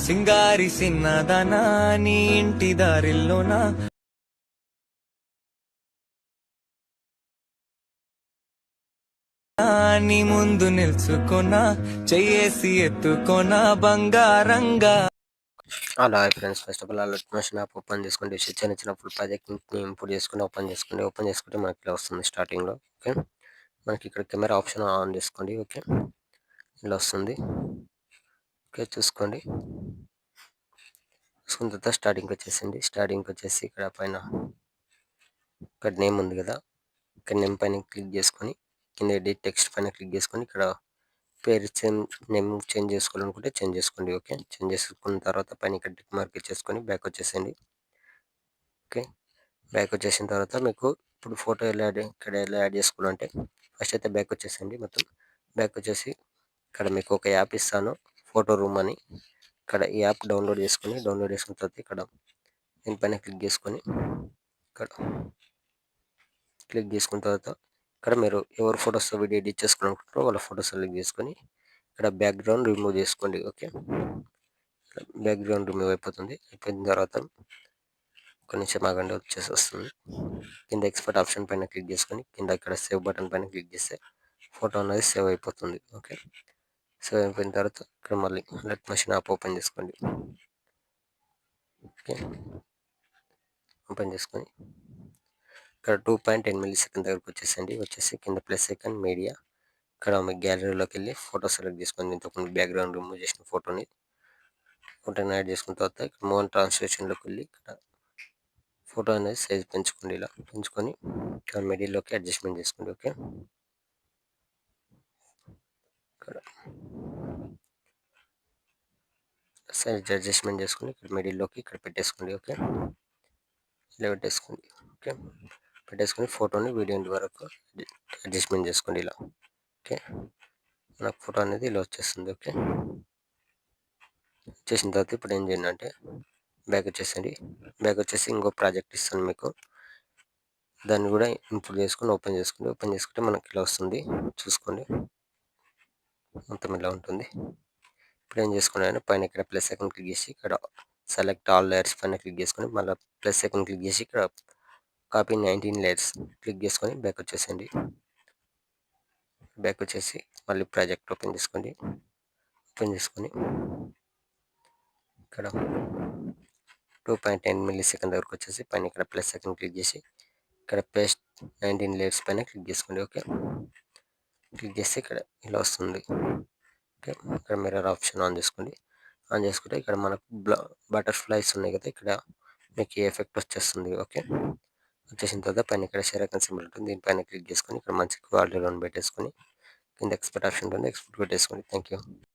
సింగారి సిన్నదనా నీ ఇంటి దారిల్లోన నీ ముందు నిల్చుకొనా చెయ్యేసి ఎత్తుకొనా బంగారంగా. అలా friends, first of all alert machine app open చేసుకోండి. చిన్న చిన్న ఫుల్ ప్రాజెక్ట్ని ఇంపోర్ట్ చేసుకుని ఓపెన్ చేసుకోండి. ఓపెన్ చేసుకుంటే మనకి ఇలా వస్తుంది స్టార్టింగ్లో. ఓకే, మనకి ఇక్కడ కెమెరా ఆప్షన్ ఆన్ చేసుకోండి. ఓకే, ఇలా వస్తుంది. ఓకే, చూసుకోండి. చూసుకున్న తర్వాత స్టార్టింగ్కి వచ్చేసింది. స్టార్టింగ్కి వచ్చేసి ఇక్కడ పైన ఇక్కడ నేమ్ ఉంది కదా, ఇక్కడ నేమ్ పైన క్లిక్ చేసుకొని కింద ఎడిట్ టెక్స్ట్ పైన క్లిక్ చేసుకొని ఇక్కడ పేరు నేమ్ చేంజ్ చేసుకోవాలనుకుంటే చేంజ్ చేసుకోండి. ఓకే, చేంజ్ చేసుకున్న తర్వాత పైన ఇక్కడ టిక్ మార్క్ ఇచ్చేసుకొని బ్యాక్ వచ్చేసేయండి. ఓకే, బ్యాక్ వచ్చేసిన తర్వాత మీకు ఇప్పుడు ఫోటో ఇక్కడ ఎలా యాడ్ చేసుకోవాలంటే ఫస్ట్ అయితే బ్యాక్ వచ్చేసేయండి. మొత్తం బ్యాక్ వచ్చేసి ఇక్కడ మీకు ఒక యాప్ ఇస్తాను, ఫోటో రూమ్ అని. ఇక్కడ ఈ యాప్ డౌన్లోడ్ చేసుకున్న తర్వాత ఇక్కడ దీనిపైన క్లిక్ చేసుకొని ఇక్కడ క్లిక్ చేసుకున్న తర్వాత ఇక్కడ మీరు ఎవరు ఫొటోస్ వీడియో ఎడిట్ చేసుకోవాలనుకుంటారో వాళ్ళ ఫొటోస్ సెలెక్ట్ చేసుకొని ఇక్కడ బ్యాక్గ్రౌండ్ రిమూవ్ చేసుకోండి. ఓకే, బ్యాక్గ్రౌండ్ రిమూవ్ అయిపోయిన తర్వాత ఒక నిమిషం ఆగండి, వస్తుంది. కింద ఎక్స్పోర్ట్ ఆప్షన్ పైన క్లిక్ చేసుకొని కింద ఇక్కడ సేవ్ బటన్ పైన క్లిక్ చేస్తే ఫోటో అనేది సేవ్ అయిపోతుంది. ఓకే, సేవ్ అయిపోయిన తర్వాత ఇక్కడ మళ్ళీ అలర్ట్ మెషిన్ యాప్ ఓపెన్ చేసుకోండి. ఓకే, ఓపెన్ చేసుకొని ఇక్కడ 2.10 మిల్లీ సెకండ్ దగ్గరకు వచ్చేసి కింద ప్లస్ ఐకాన్ మీడియా, ఇక్కడ మీ గ్యాలరీలోకి వెళ్ళి ఫోటో సెలెక్ట్ చేసుకొని ఇంతకుముందు బ్యాక్గ్రౌండ్ రిమూవ్ చేసిన ఫోటోని యాడ్ చేసుకున్న తర్వాత ఇక్కడ మోన్ ట్రాన్స్లేషన్లోకి వెళ్ళి ఇక్కడ ఫోటో అనేది సైజ్ పెంచుకోండి. ఇలా పెంచుకొని ఇక్కడ మిడిల్లోకి అడ్జస్ట్మెంట్ చేసుకోండి. ఓకే, ఇక్కడ సైజ్ అడ్జస్ట్మెంట్ చేసుకొని ఇక్కడ మిడిల్లోకి ఇక్కడ పెట్టేసుకోండి. ఓకే, ఇలా పెట్టేసుకోండి. ఓకే, పెట్టేసుకొని ఫోటోని వీడియో వరకు అడ్జస్ట్మెంట్ చేసుకోండి ఇలా. ఓకే, నాకు ఫోటో అనేది ఇలా వచ్చేస్తుంది. ఓకే, వచ్చేసిన తర్వాత ఇప్పుడు ఏం చేయండి అంటే బ్యాక్ వచ్చేసండి. బ్యాక్ వచ్చేసి ఇంకో ప్రాజెక్ట్ ఇస్తాను మీకు, దాన్ని కూడా ఇంపోర్ట్ చేసుకొని ఓపెన్ చేసుకుంటే మనకి ఇలా వస్తుంది. చూసుకోండి, మొత్తం ఇలా ఉంటుంది. ఇప్పుడు ఏం చేసుకున్నాను పైన ఇక్కడ ప్లస్ ఐకాన్ క్లిక్ చేసి ఇక్కడ సెలెక్ట్ ఆల్ లేయర్స్ పైన క్లిక్ చేసుకొని మళ్ళీ ప్లస్ ఐకాన్ క్లిక్ చేసి ఇక్కడ కాపీ 19 లేయర్స్ క్లిక్ చేసుకొని బ్యాక్ వచ్చేసండి. బ్యాక్ వచ్చేసి మళ్ళీ ప్రాజెక్ట్ ఓపెన్ చేసుకొని ఇక్కడ 2.10 మిల్లీ సెకండ్ దగ్గరకు వచ్చేసి పైన ఇక్కడ ప్లస్ ఐకాన్ క్లిక్ చేసి ఇక్కడ పేస్ట్ 19 లేయర్స్ పైన క్లిక్ చేసుకోండి. ఓకే, క్లిక్ చేస్తే ఇక్కడ ఇలా వస్తుంది. ఓకే, ఇక్కడ మిర్రర్ ఆప్షన్ ఆన్ చేసుకోండి. ఆన్ చేసుకుంటే ఇక్కడ మనకు బటర్ఫ్లైస్ ఉన్నాయి కదా, ఇక్కడ మీకు ఈ ఎఫెక్ట్ వచ్చేస్తుంది. ఓకే, వచ్చేసిన తర్వాత పైన ఇక్కడ షేర్ ఐకాన్ సింబల్ ఉంటుంది, దీనిపైన క్లిక్ చేసుకొని ఇక్కడ మంచి క్వాలిటీలో పెట్టేసుకొని కింద ఎక్స్పోర్ట్ ఆప్షన్ ఉంటుంది, ఎక్స్పోర్ట్ పెట్టేసుకోండి. Thank you.